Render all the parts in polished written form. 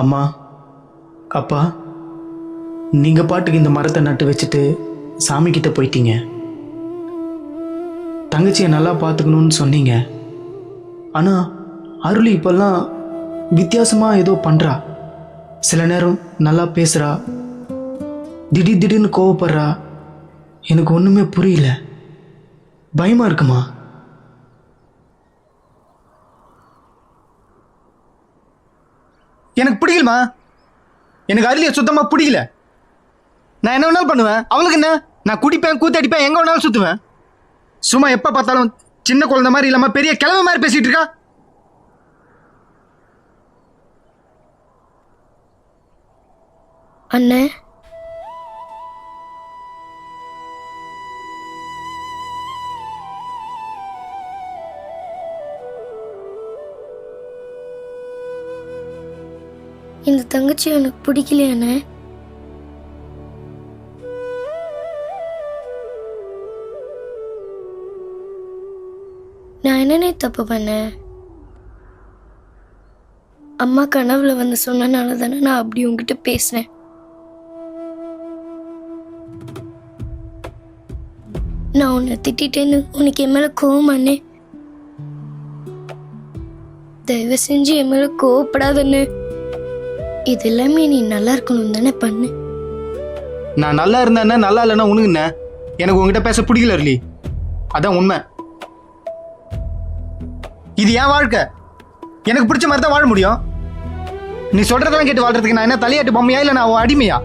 அம்மா, அப்பா, நீங்கள் பாட்டுக்கு இந்த மரத்தை நட்டு வச்சுட்டு சாமிக்கிட்ட போயிட்டீங்க. தங்கச்சியை நல்லா பார்த்துக்கணும்னு சொன்னீங்க. ஆனால் அருள் இப்போல்லாம் வித்தியாசமாக ஏதோ பண்ணுறா. சில நேரம் நல்லா பேசுகிறா, திடீர்னு கோவப்படுறா. எனக்கு ஒன்றுமே புரியல, பயமாக இருக்குமா? எனக்கு பிடிக்கலமா. எனக்கு அருளிய சுத்தமாக பிடிக்கல. நான் என்ன வேணாலும் பண்ணுவேன், அவளுக்கு என்ன? நான் குடிப்பேன், கூத்தடிப்பேன், எங்கே வேணாலும் சுற்றுவேன். சும்மா எப்போ பார்த்தாலும் சின்ன குழந்தை மாதிரி இல்லாமல் பெரிய கிழமை மாதிரி பேசிகிட்டு இருக்கா. அண்ணே, இந்த தங்கச்சி எனக்கு பிடிக்கலையாண்ணே? நான் என்னன்னே தப்பு பண்ணேன்? அம்மா கனவுல வந்து சொன்னனால தானே நான் அப்படி உங்ககிட்ட பேசினேன். நான் உன்னை திட்டேன்னு உனக்கு என் மேல கோவமாண்ணே? தயவு செஞ்சு என் மேல கோவப்படாதண்ணே. இது எல்லாமே நீ நல்லா இருக்கணும் தானே பண்ணு. நான் நல்லா இருந்தேன்னா நல்லா இல்லைன்னா உனக்கு என்ன? எனக்கு உங்ககிட்ட பேச பிடிக்கல அருளி, அதான் உண்மை. இது என் வாழ்க்கை, எனக்கு பிடிச்ச மாதிரி தான் வாழ முடியும். நீ சொல்றதெல்லாம் கேட்டு வாழ்றதுக்கு நான் என்ன தலையாட்டு பொம்மையா இல்லை நான் அடிமையா?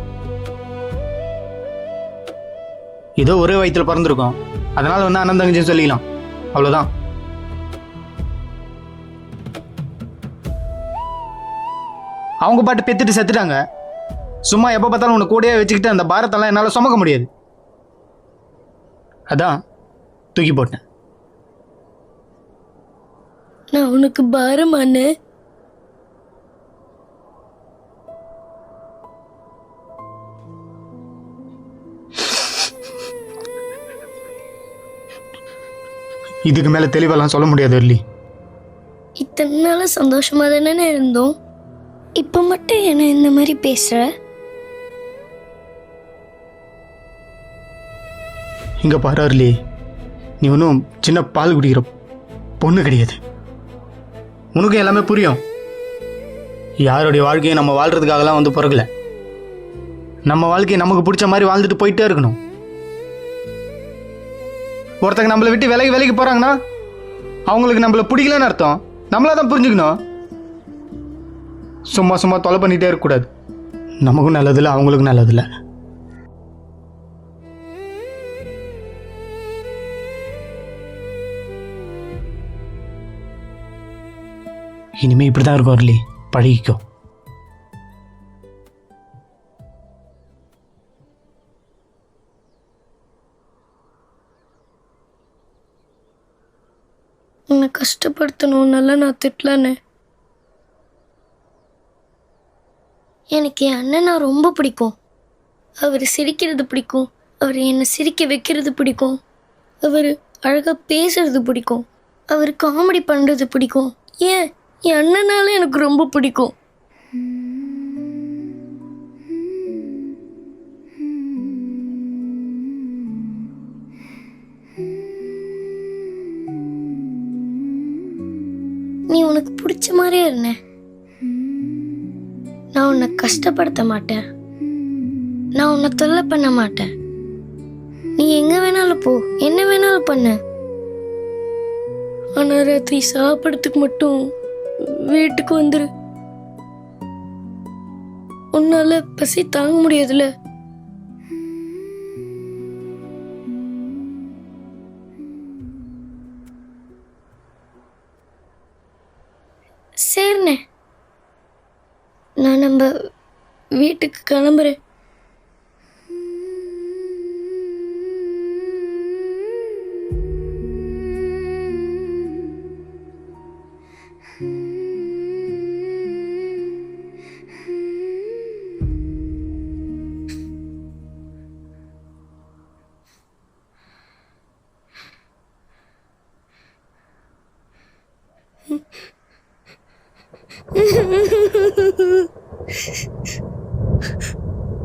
ஏதோ ஒரே வயிற்றுல பிறந்திருக்கோம், அதனால வந்து அண்ணன் தங்கச்சின்னு சொல்லிக்கலாம், அவ்வளோதான். அவங்க பாட்டு பெத்துட்டு செத்துட்டாங்க. சும்மா எப்போ பார்த்தாலும் உன்னை கூடயே வச்சுக்கிட்டு அந்த பாரத்தெல்லாம் என்னால் சுமக்க முடியாது. அதான் தூக்கி போட்டேன். நான் உனக்கு பாரமாண்ணே? இதுக்கு மேல தெளிவெல்லாம் சொல்ல முடியாது அருளி. இத்தனை நாள் சந்தோஷமா தானே இருந்தோம், இப்ப மட்டும் என்ன இந்த மாதிரி பேசுற? இங்க பாரு அருளி, நீ ஒன்றும் சின்ன பால் குடிக்கிற பொண்ணு கிடையாது. உனக்கு எல்லாமே புரியும். யாருடைய வாழ்க்கையை நம்ம வாழ்றதுக்காகலாம் வந்து பிறகுல. நம்ம வாழ்க்கையை நமக்கு பிடிச்ச மாதிரி வாழ்ந்துட்டு போயிட்டே இருக்கணும். ஒருத்தங்க நம்மளை விட்டு விலைக்கு போறாங்கன்னா அவங்களுக்கு நம்மள பிடிக்கலன்னு அர்த்தம். நம்மளா தான் புரிஞ்சுக்கணும். சும்மா தொலை பண்ணிட்டே இருக்கக்கூடாது. நமக்கும் நல்லதில்லை, அவங்களுக்கும் நல்லதில்லை. இனிமே இப்படிதான் இருக்கும் அருளி, பழகிக்கோ. உன்னை கஷ்டப்படுத்தணும்னால நான் திட்டலண்ணே. எனக்கு என் அண்ணனை ரொம்ப பிடிக்கும். அவர் சிரிக்கிறது பிடிக்கும், அவர் என்னை சிரிக்க வைக்கிறது பிடிக்கும், அவர் அழகாக பேசுறது பிடிக்கும், அவர் காமெடி பண்ணுறது பிடிக்கும். ஏன் என் அண்ணனால எனக்கு ரொம்ப பிடிக்கும். நீ உனக்கு பிடிச்ச மாதிரியே இருந்த. நான் உன்னை கஷ்டப்படுத்த மாட்டேன், நான் உன்னை தொல்லை பண்ண மாட்டேன். நீ எங்க வேணாலும் போ, என்ன வேணாலும் பண்ணு. ஆனா ராத்திரி சாப்பிடறதுக்கு மட்டும் வீட்டுக்கு வந்துரு. உன்னால பசி தாங்க முடியாதுல. சரிண்ணே, நான் நம்ம வீட்டுக்கு கிளம்புறேன்.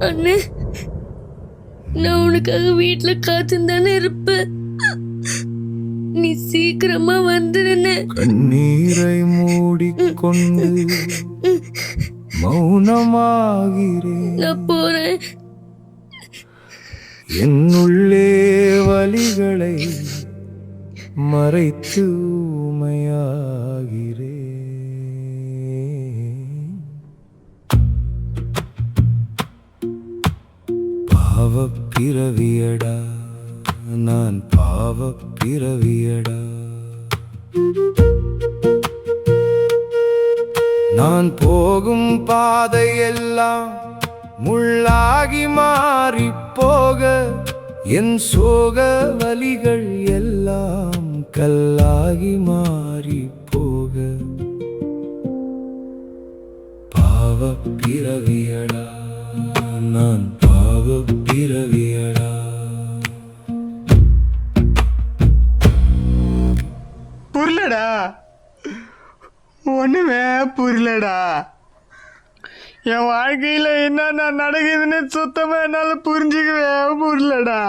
அண்ணே, நான் உனக்காக வீட்டுல காத்துதானே இருப்பேன். நீ சீக்கிரமா வந்துடுன்னு. கண்ணீரை மூடிக்கொண்டு மௌனமாகிறேன். நான் போறேன். என்னுள்ளே வலிகளை மறைத்து ஊமையாகிறேன். பாவப் பிறவியடா, நான் பாவப் பிறவியடா. நான் போகும் பாதையெல்லாம் முள்ளாகி மாறி போக, என் சோக வலிகள் எல்லாம் கல்லாகி மாறி போக. பாவப் பிறவியடா, நான் பாவப் பிறவியடா. புரியலடா, ஒண்ணுமே புரியலடா. என் வாழ்க்கையில் என்னென்ன நடக்குதுன்னு சுத்தமாக என்னால் புரிஞ்சிக்கவே புரியலடா.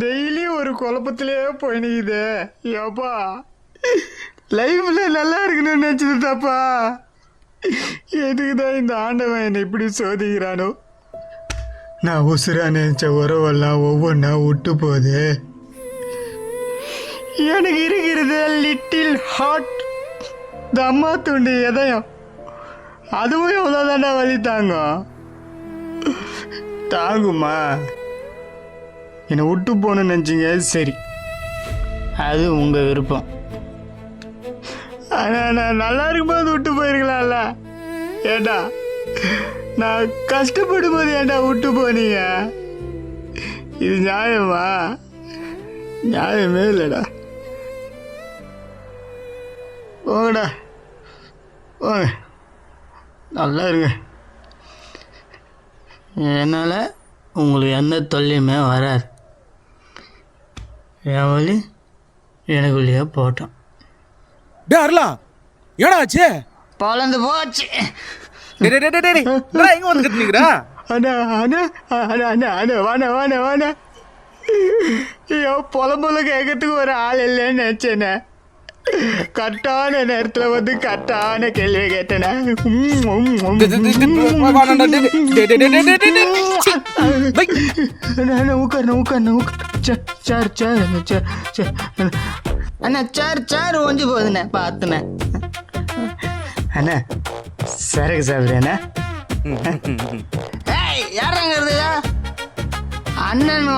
டெய்லி ஒரு குழப்பத்திலே போய் நிற்குது. ஏப்பா, லைஃப்பில் நல்லா இருக்கணும்னு நினச்சிருந்தாப்பா. எதுக்கு தான் இந்த ஆண்டவன் என்னை இப்படி சோதிக்கிறானோ. நான் உசுரா நினச்ச உறவெல்லாம் ஒவ்வொன்றா விட்டு போகுது. எனக்கு இருக்கிறது லிட்டில் ஹார்ட், இந்த அம்மா துண்டு இதயம். அதுவும் எவ்வளோதாண்டா வலி தாங்குமா? என்னை விட்டு போகணும்னு நினச்சிங்க, சரி, அது உங்கள் விருப்பம். ஆனால் நான் நல்லா இருக்கும்போது விட்டு போயிருக்கலாம்ல. ஏண்டா, நான் கஷ்டப்படும் போது ஏண்டா விட்டு போனீங்க? இது நியாயமா? நியாயமே இல்லைடா. போங்கடா, போங்க, நல்லா இருங்க. என்னால் உங்களுக்கு எந்த தொல்லையுமே வராது. என் வழி எனக்குள்ளேயே போட்டோம். டே அருளா, ஏடா ஆச்சு? பழந்து போச்சு. எங்க வந்து கத்துனீங்கடா? அண்ணா அண்ணா அண்ணா அண்ணா அண்ணா வாண்ணா வாண்ணா வாண்ணா. ஐயோ, புலம்புல கேட்கறதுக்கு ஒரு ஆள் இல்லைன்னு நினச்சேண்ணே. கரெக்டான நேரத்தில் வந்து கரெக்டான கேள்வி கேட்டேண்ணே. அண்ணா சார் ஒஞ்சி போகுதுண்ணே, பார்த்துண்ணே. அண்ணா சரக்கு சாப்பிட்றேண்ணா. ஏய், யாருங்கிறது? அண்ணன்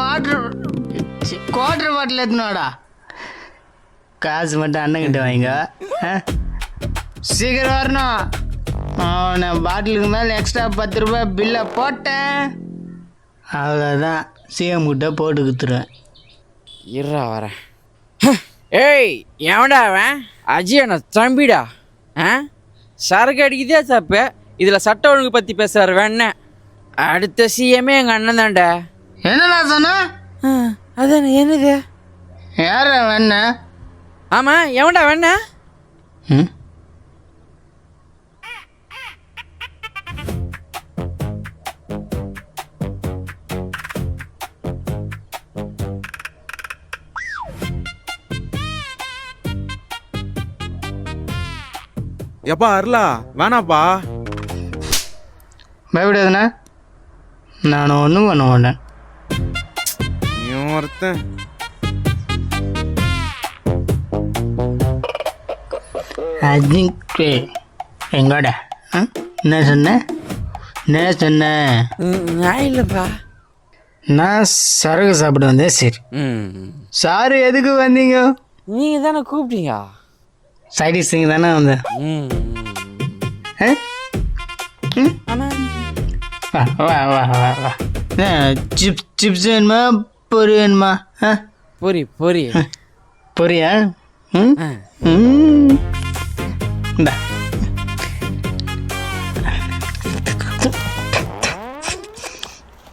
குவார்டர் பாட்டில் எத்தனோடா? காசு மட்டும் அண்ணன்கிட்ட வாங்க. சீக்கிரம் வரணும். அவனை பாட்டிலுக்கு மேலே எக்ஸ்ட்ரா 10 ரூபாய் பில்லை போட்டேன். அவ்வளோதான், சிஎம் கிட்ட போட்டு கொடுத்துருவேன். இருறா வரேன். ஏய், எவன்டா அவன்? அஜயண்ணா தம்பிடா. சரக்கு அடிக்குதே தப்பு, இதில் சட்ட ஒழுங்கு பற்றி பேசுகிறார் வேணே. அடுத்த சிஎம்மே எங்கள் அண்ணன் தான்டா. என்னடா சொன்ன? அதானே, என்னது? யார வேண? ஆமாம், எவன்டா வேணா? எப்பா அருளா, வேணாப்பா. பயப்படாதுண்ணா, நான் ஒன்றும் பண்ண மாட்டேன். நீ ஒருத்தன். எங்கோட என்ன சொன்னேன்? நான் இல்லைப்பா, நான் சரக்கு சாப்பிட வந்தேன். சரி, சாரு எதுக்கு வந்தீங்க? நீங்கள் தானே கூப்பிட்டீங்க. சைடிஷுங்க தானே வந்தேன். வா வா வா வா. சிப்ஸ் வேணுமா பொரி வேணுமா? பொரி பொரி பொரியா? இந்த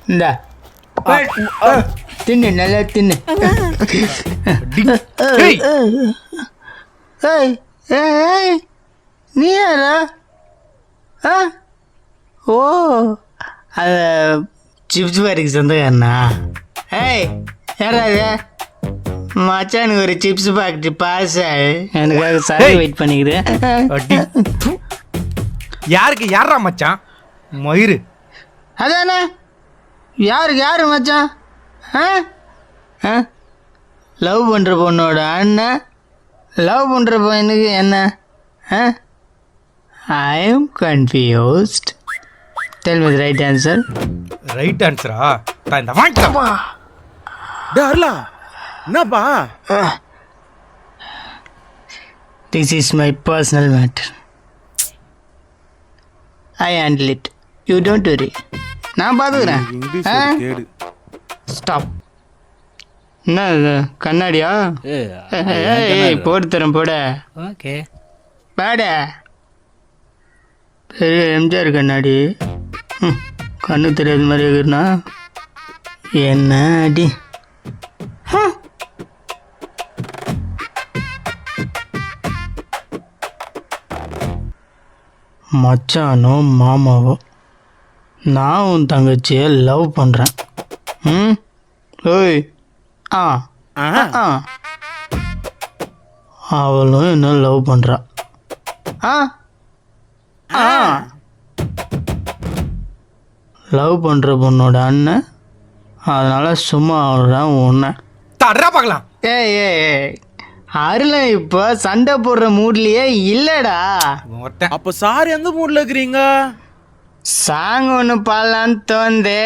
இந்த தின்னு, நல்லா தின்னு. நீ யாரா? ஓ, அதை சிப்ஸ் பாக்கெட்டுக்கு சொந்தக்காரனா? ஏய் யாராவது மச்சானுக்கு ஒரு சிப்ஸ் பாக்கெட்டு பார்சல் எனக்காக சாரி வெயிட் பண்ணிக்குது. அடி. யாருக்கு யாரா மச்சான் மயிறு? அதானே யாருக்கு யாரு மச்சான்? லவ் பண்ணுற பொண்ணோட அண்ணன் லவ் பண்ணுற பையனுக்கு என்ன? I am confused. Tell me the right answer. Right ஆன்சரா? இந்த வாங்கிட்டா. டே அருளா, என்னப்பா? This is my personal matter. I handle it. You don't worry. நான் பார்த்துக்கிறேன். இங்கிலீஷ் கேடு. ஸ்டாப். என்ன இது கண்ணாடியா? போட்டு தரேன் போட. ஓகே பாட பெரிய எம்ஜிஆர் கண்ணாடி. கண்ணு தெரியாத மாதிரி இருக்குண்ணா. என்ன அடி. மச்சானோ மாமாவோ நான் உன் தங்கச்சியை லவ் பண்ணுறேன். ஓய் ஆ ஆ அவளும் என்ன லவ் பண்ணுறா. ஆ ஆ லவ் பண்ணுற பொண்ணோட அண்ணன், அதனால் சும்மா அவள்தான் உன்னை. தடரா பார்க்கலாம். ஏய் ஏய் ஏய் அருளை இப்போ சண்டை போடுற மூட்லேயே இல்லைடா. ஒருத்தன் அப்ப சார் எந்த மூட்ல இருக்கிறீங்க? சாங் ஒன்று பாடலான்னு தோந்து.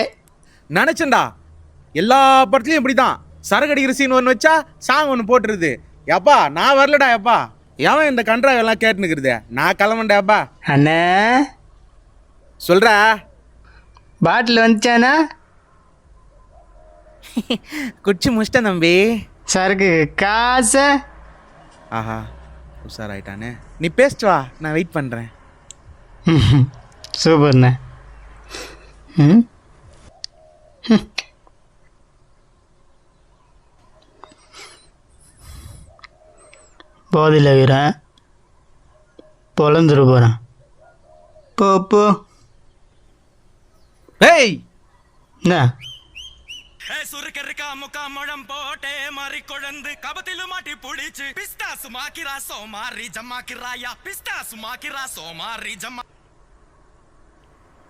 நினைச்சேன்டா, எல்லா படத்துலயும் இப்படிதான். சரக்கு அடிக்கிற சீன் ஒன்று வச்சா சாங் ஒன்று போட்டுருது. எப்பா நான் வரலடா. எப்பா எவன் இந்த கன்றாவ் எல்லாம் கேட்டுனுக்குறது? நான் கிளம்பண்டா. எப்பா அண்ணே சொல்ற பாட்டில் வந்துச்சானா? குச்சி முடிச்சிட்டேன் தம்பி. சரக்கு காசை. ஆஹா உஷார் ஆயிட்டானே. நீ பேசிட்டு வா, நான் வெயிட் பண்றேன். சூப்பர்ண்ணே. ம் போதையில் இருக்கிறேன். பொழந்துரு போகிறேன். போ போ. ஏய் என்ன சுருக்கருக்கா முக்கா முழம் போட்டே மாறி குழந்து கபத்திலு மாட்டி புடிச்சு பிஸ்தா சுமாக்கிரா சோமாரி ஜம்மாக்கிராயா பிஸ்தா சுமாக்கிரா சோமாரி ஜம்மா.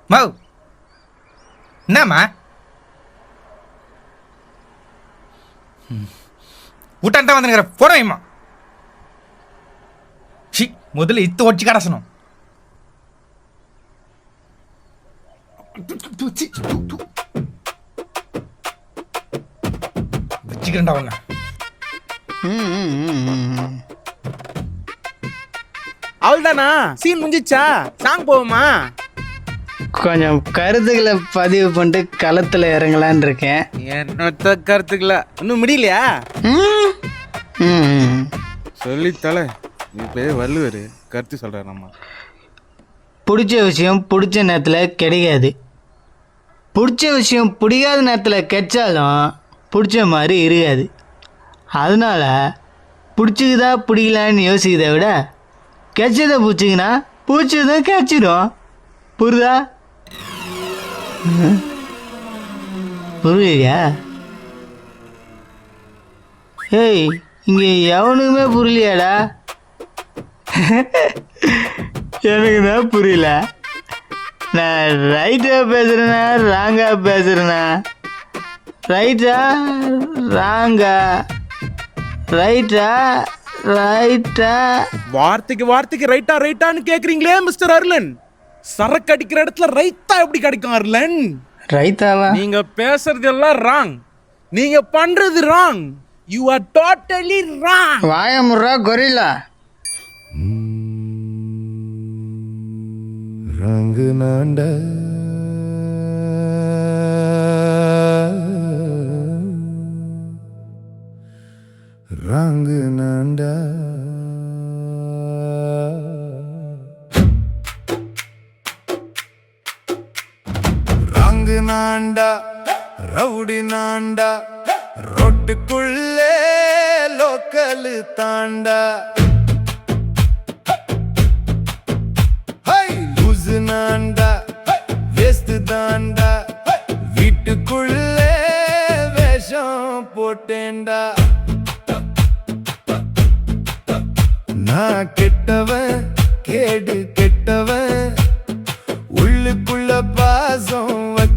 மௌ என்னம்மா ஊட்டான்ட்டா வந்துருக்கிற போறேம்மா. ஷி முதல்ல இத்து ஒடிச்சு கடைசணும். வச்சுக்கிறேன்டா ஒன்று. அவள்தானா? சீன் முடிஞ்சிச்சா? சாங் போவோமா? கொஞ்சம் கருத்துக்களை பதிவு பண்ணிட்டு களத்தில் இறங்கலான்னு இருக்கேன். என்னத்த கருத்துக்கல இன்னும் முடியலையா? சொல்லித்தல நீ பேர் வள்ளுவர் கருத்து சொல்ற. நம்ம பிடிச்ச விஷயம் பிடிச்ச நேரத்தில் கிடைக்காது. பிடிச்ச விஷயம் பிடிக்காத நேரத்தில் கிடைச்சாலும் பிடிச்ச மாதிரி இருக்காது. அதனால் பிடிச்சிக்குதா பிடிக்கலான்னு யோசிக்கிறத விட கிடைச்சதை பிடிச்சிக்கினா பிடிச்சதும் கிடைச்சிடும். புரியுதா? புரியலையா? ஏய் இங்கே எவனுக்குமே புரியலையாடா? எனக்கு தான் புரியல. நான் ரைட்டாக பேசுகிறேன்னா ராங்காக பேசுகிறேன்னா? ரைட்டா ராங்கா? ரைட்டா ரைட்டா? வார்த்தைக்கு வார்த்தைக்கு ரைட்டா ரைட்டான்னு கேக்குறீங்களே மிஸ்டர் அருளன். சரக்கு அடிக்கிற இடத்துல ரைத்தா எப்படி கிடைக்கும் அருளன்? ரைட்டாவா? நீங்க பேசுறது எல்லாம் ராங். நீங்க பண்றது wrong. You are totally wrong. வாயமுறா கொரில்லா. रंग नांडा रंग नांडा रंग नांडा रौडी नांडा रोட்டுக்குள்ளே லோக்கல் தாண்டா நான்டா வேஸ்ட் தாண்டா வீட்டு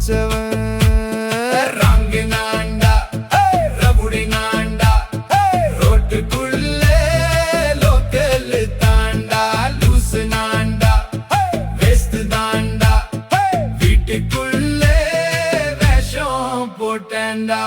பூசவன் ரங்கு நாண்டா ரவுடி நாண்டா ரோட்டுக்குள்ளே லோக்கல் தாண்டா லூசு நாண்டா வெஸ்ட் தாண்டா வீட்டுக்குள்ளே வேஷம் போட்டேன்டா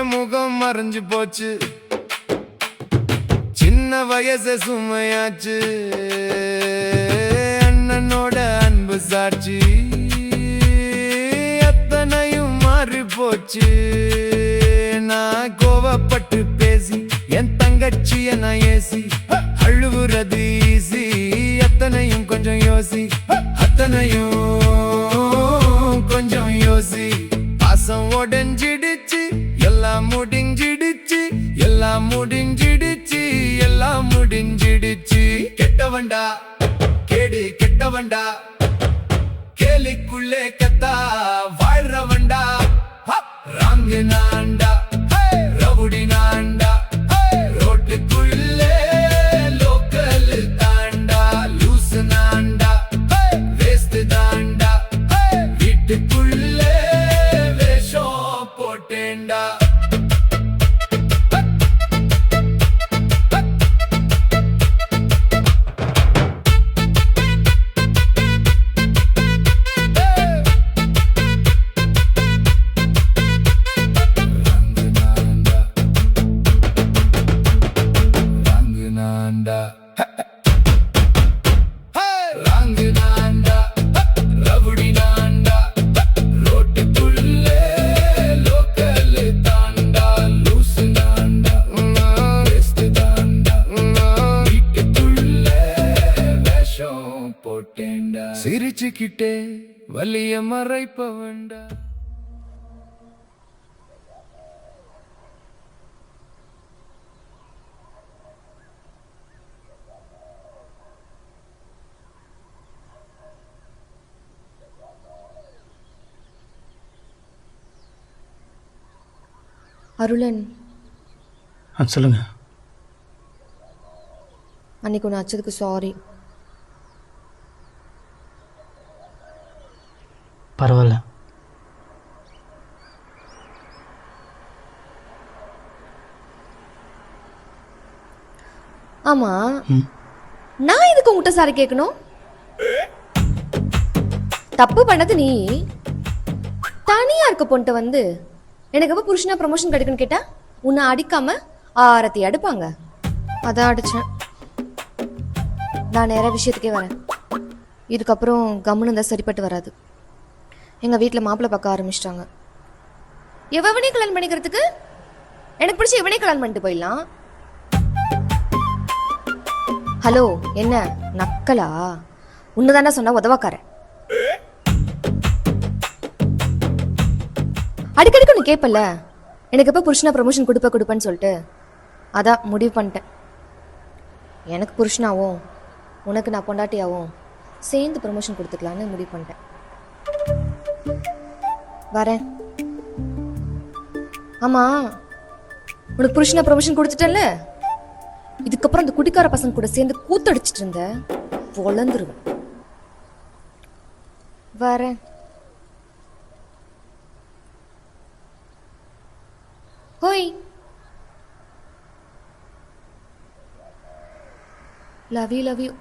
முகம் மறைஞ்சு போச்சு சின்ன வயசு சுமையாச்சு அண்ணனோட அன்பு சாட்சி அத்தனையும் மாறி போச்சு நான் கோவப்பட்டு பேசி என் தங்கச்சிய நான் ஏசி அழுவுறது ஈசி அத்தனையும் கொஞ்சம் யோசி அத்தனையும் கொஞ்சம் யோசி பாசம் உடஞ்சிடுச்சு எல்லாம் முடிஞ்சிடுச்சு எல்லாம் முடிஞ்சிடுச்சு எல்லாம் முடிஞ்சிடுச்சு கெட்டவண்டா கேடு கெட்டவண்டா கேலிக்குள்ளே கத்தா வாழ்றவண்டா ராங்கு நாண்டா ரவுடி நாண்டா ரோட்டுக்குள்ளே லோக்கல் தாண்டா லூசு நாண்டா வேஸ்ட் தாண்டா வீட்டுக்குள்ளே வேஷம் போட்டேண்டா சிரிச்சுக்கிட்டே வலிய மறைப்பவண்டா அருளன், சொல்லுங்க. அன்னைக்கு ஒன்று அச்சதுக்கு சாரி. பரவாயில்ல. ஆமா, நான் இதுக்கு உங்ககிட்ட சாரி கேட்கணும்? தப்பு பண்ணது நீ. தனியா இருக்க பொண்ணுட்ட வந்து எனக்கு எப்ப புருஷனா ப்ரமோஷன் கிடைக்குன்னு கேட்டா உன்னை அடிக்காம ஆரத்தி அடுப்பாங்க. அதான் அடிச்சேன். நான் நேர விஷயத்துக்கே வரேன். இதுக்கப்புறம் கம்முன்னு இருந்தா சரிப்பட்டு வராது. எங்க வீட்டில் மாப்பிள்ளை பார்க்க ஆரம்பிச்சிட்டாங்க. எவனே கல்யாணம் பண்ணிக்கிறதுக்கு எனக்கு பிடிச்சி இவனே கல்யாணம் பண்ணிட்டு போயிடலாம். ஹலோ, என்ன நக்கலா? உன்னதானே சொன்னா உதவாக்கார. அடிக்கடிக்கு நீ கேட்பல எனக்கு எப்போ புருஷனா ப்ரமோஷன் கொடுப்பேன்னு சொல்லிட்டு. அதான் முடிவு பண்ணிட்டேன். எனக்கு புருஷனாவும் உனக்கு நான் பொண்டாட்டியாவும் சேர்ந்து ப்ரமோஷன் கொடுத்துக்கலான்னு முடிவு பண்ணிட்டேன். வரேன். ஆமா, உனக்கு புருஷனா ப்ரமோஷன் கொடுத்துட்டேன்ல, இதுக்கப்புறம் அந்த குடிக்கார பசங்க கூட சேர்ந்து கூத்தடிச்சிட்டு இருந்த பொழந்துருவேன். வரேன். ஹோய், லவ் யூ.